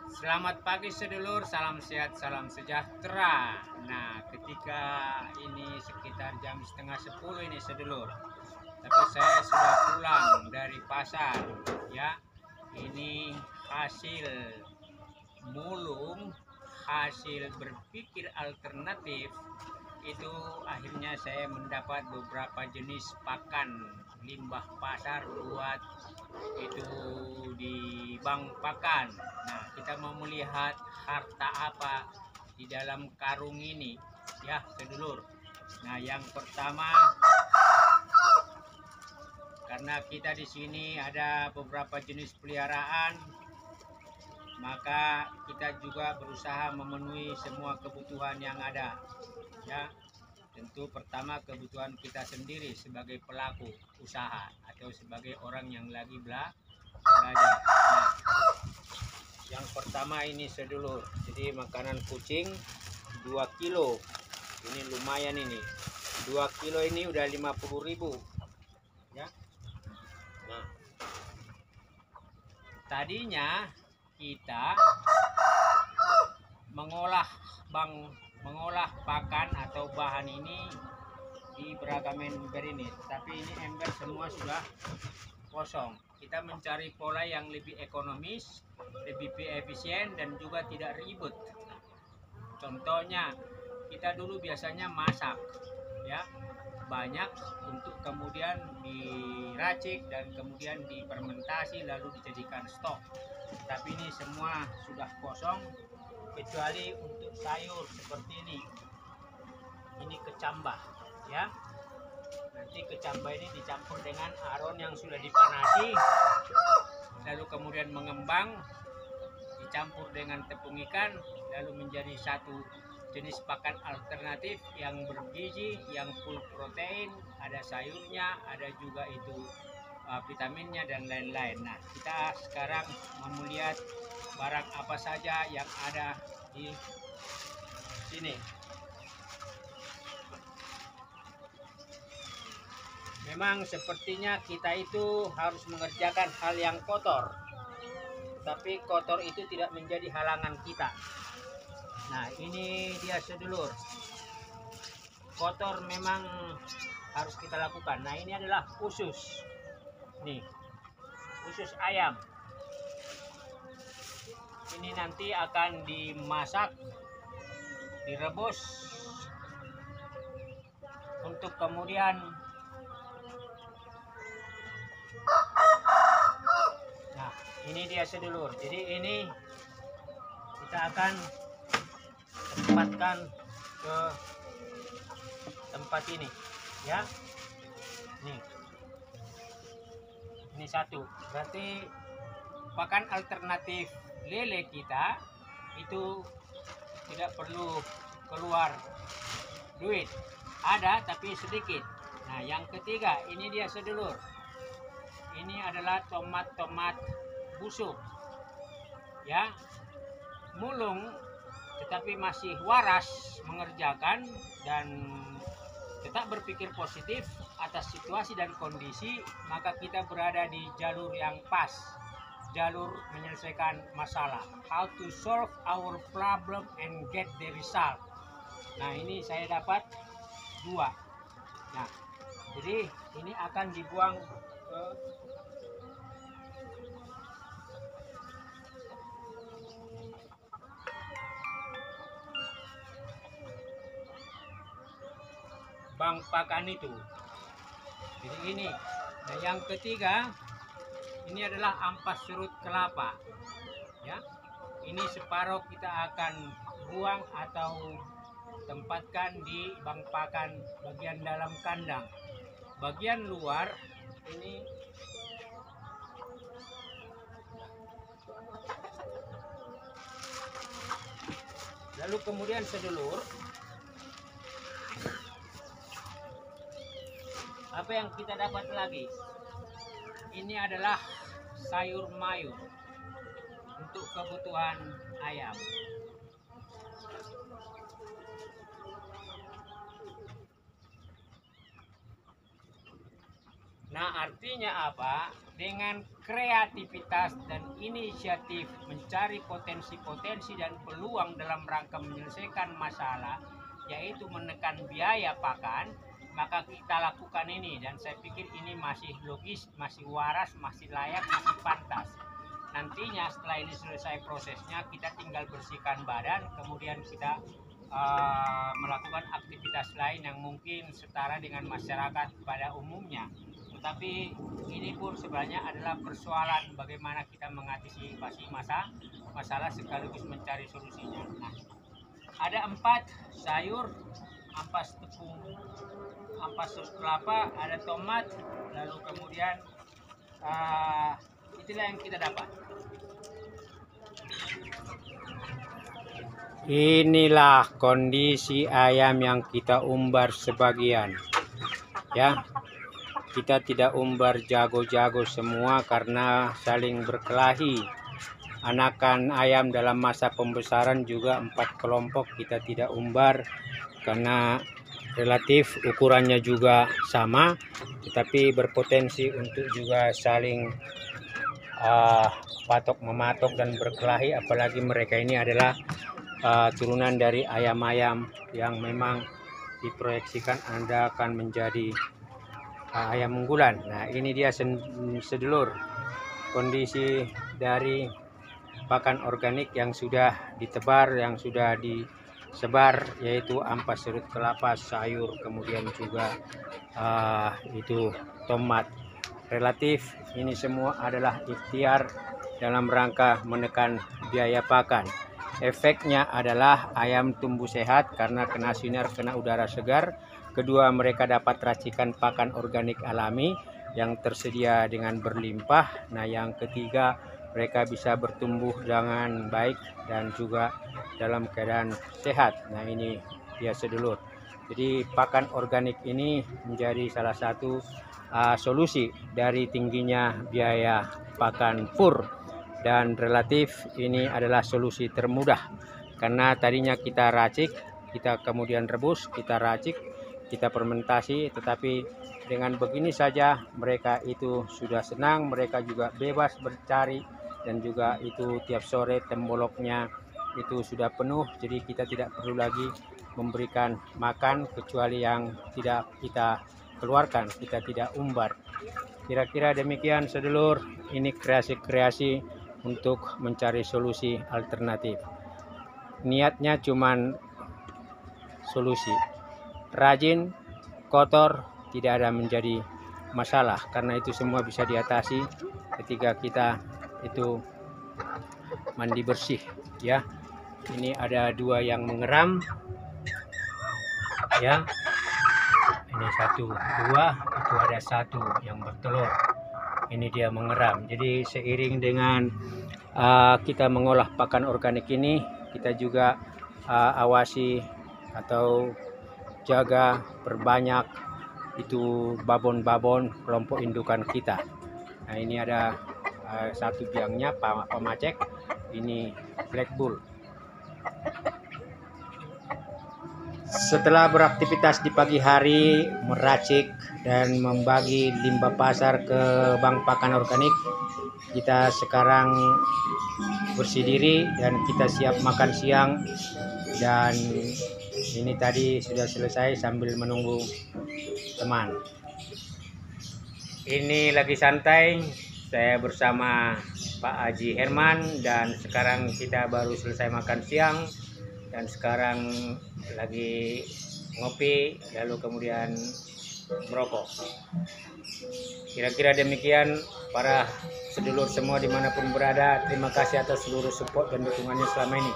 Selamat pagi sedulur, salam sehat, salam sejahtera. Nah, ketika ini sekitar jam setengah 10 ini sedulur, tapi saya sudah pulang dari pasar. Ya, ini hasil mulung, hasil berpikir alternatif. Itu akhirnya saya mendapat beberapa jenis pakan limbah pasar buat itu di bank pakan. Nah, kita mau melihat harta apa di dalam karung ini, ya, sedulur. Nah, yang pertama, karena kita di sini ada beberapa jenis peliharaan, maka kita juga berusaha memenuhi semua kebutuhan yang ada, ya. Tentu pertama kebutuhan kita sendiri sebagai pelaku usaha atau sebagai orang yang lagi belajar. Nah, yang pertama ini sedulur, jadi makanan kucing 2 kilo. Ini lumayan ini. 2 kilo ini udah 50.000. Ya. Nah, tadinya kita mengolah pakan atau bahan ini di beragam ember ini, tapi ini ember semua sudah kosong. Kita mencari pola yang lebih ekonomis, lebih efisien, dan juga tidak ribet. Contohnya, kita dulu biasanya masak, ya, banyak untuk kemudian diracik dan kemudian difermentasi lalu dijadikan stok. Tapi ini semua sudah kosong, kecuali untuk sayur seperti ini. Ini kecambah, ya. Nanti kecambah ini dicampur dengan aron yang sudah dipanasi, lalu kemudian mengembang, dicampur dengan tepung ikan, lalu menjadi satu jenis pakan alternatif yang bergizi, yang full protein, ada sayurnya, ada juga itu vitaminnya dan lain-lain. Nah, kita sekarang mau melihat barang apa saja yang ada di sini. Memang sepertinya kita itu harus mengerjakan hal yang kotor, tapi kotor itu tidak menjadi halangan kita. Nah, ini dia sedulur, kotor memang harus kita lakukan. Nah, ini adalah usus, nih, usus ayam. Ini nanti akan dimasak, direbus, untuk kemudian ini dia sedulur. Jadi ini kita akan tempatkan ke tempat ini, ya. Nih, ini satu. Berarti pakan alternatif lele kita itu tidak perlu keluar duit, ada tapi sedikit. Nah, yang ketiga ini dia sedulur. Ini adalah tomat busuk, ya, mulung tetapi masih waras mengerjakan dan tetap berpikir positif atas situasi dan kondisi, maka kita berada di jalur yang pas, jalur menyelesaikan masalah, how to solve our problem and get the result. Nah, ini saya dapat 2. Nah, jadi ini akan dibuang ke bank pakan itu. Jadi ini. Nah, yang ketiga ini adalah ampas serut kelapa, ya. Ini separuh kita akan buang atau tempatkan di bank pakan bagian dalam kandang. Bagian luar ini lalu kemudian sedulur, apa yang kita dapat lagi? Ini adalah sayur mayur untuk kebutuhan ayam. Nah, artinya apa? Dengan kreativitas dan inisiatif mencari potensi-potensi dan peluang dalam rangka menyelesaikan masalah, yaitu menekan biaya pakan, maka kita lakukan ini. Dan saya pikir ini masih logis, masih waras, masih layak, masih pantas. Nantinya setelah ini selesai prosesnya, kita tinggal bersihkan badan, kemudian kita melakukan aktivitas lain yang mungkin setara dengan masyarakat pada umumnya. Tetapi ini pun sebenarnya adalah persoalan bagaimana kita mengantisipasi masalah sekaligus mencari solusinya. Nah, ada 4 sayur, ampas tepung, ampas kelapa, ada tomat, lalu kemudian itulah yang kita dapat. Inilah kondisi ayam yang kita umbar sebagian, ya. Kita tidak umbar jago-jago semua karena saling berkelahi. Anakan ayam dalam masa pembesaran juga 4 kelompok kita tidak umbar karena relatif ukurannya juga sama, tetapi berpotensi untuk juga saling patok mematok dan berkelahi, apalagi mereka ini adalah turunan dari ayam-ayam yang memang diproyeksikan Anda akan menjadi ayam unggulan. Nah, ini dia sedulur kondisi dari pakan organik yang sudah ditebar, yang sudah disebar, yaitu ampas serut kelapa, sayur, kemudian juga itu tomat. Relatif ini semua adalah ikhtiar dalam rangka menekan biaya pakan. Efeknya adalah ayam tumbuh sehat karena kena sinar, kena udara segar. Kedua, mereka dapat racikan pakan organik alami yang tersedia dengan berlimpah. Nah, yang ketiga, mereka bisa bertumbuh dengan baik dan juga dalam keadaan sehat. Nah, ini dia sedulur. Jadi pakan organik ini menjadi salah satu solusi dari tingginya biaya pakan fur. Dan relatif ini adalah solusi termudah karena tadinya kita racik, kita kemudian rebus, kita racik, kita fermentasi, tetapi dengan begini saja mereka itu sudah senang, mereka juga bebas bercari, dan juga itu tiap sore temboloknya itu sudah penuh, jadi kita tidak perlu lagi memberikan makan kecuali yang tidak kita keluarkan, kita tidak umbar. Kira-kira demikian sedulur, ini kreasi-kreasi untuk mencari solusi alternatif. Niatnya cuman solusi. Rajin, kotor, tidak ada menjadi masalah karena itu semua bisa diatasi ketika kita itu mandi bersih, ya. Ini ada 2 yang mengeram, ya. Ini 1, 2, itu ada 1 yang bertelur. Ini dia mengeram. Jadi seiring dengan kita mengolah pakan organik ini, kita juga awasi atau jaga perbanyak itu babon-babon kelompok indukan kita. Nah, ini ada 1 biangnya pemacek, ini black bull. Setelah beraktivitas di pagi hari, meracik dan membagi limbah pasar ke bank pakan organik, kita sekarang bersih diri dan kita siap makan siang. Dan ini tadi sudah selesai sambil menunggu teman. Ini lagi santai, saya bersama Pak Haji Herman, dan sekarang kita baru selesai makan siang dan sekarang lagi ngopi, lalu kemudian merokok. Kira-kira demikian para sedulur semua dimanapun berada. Terima kasih atas seluruh support dan dukungannya selama ini.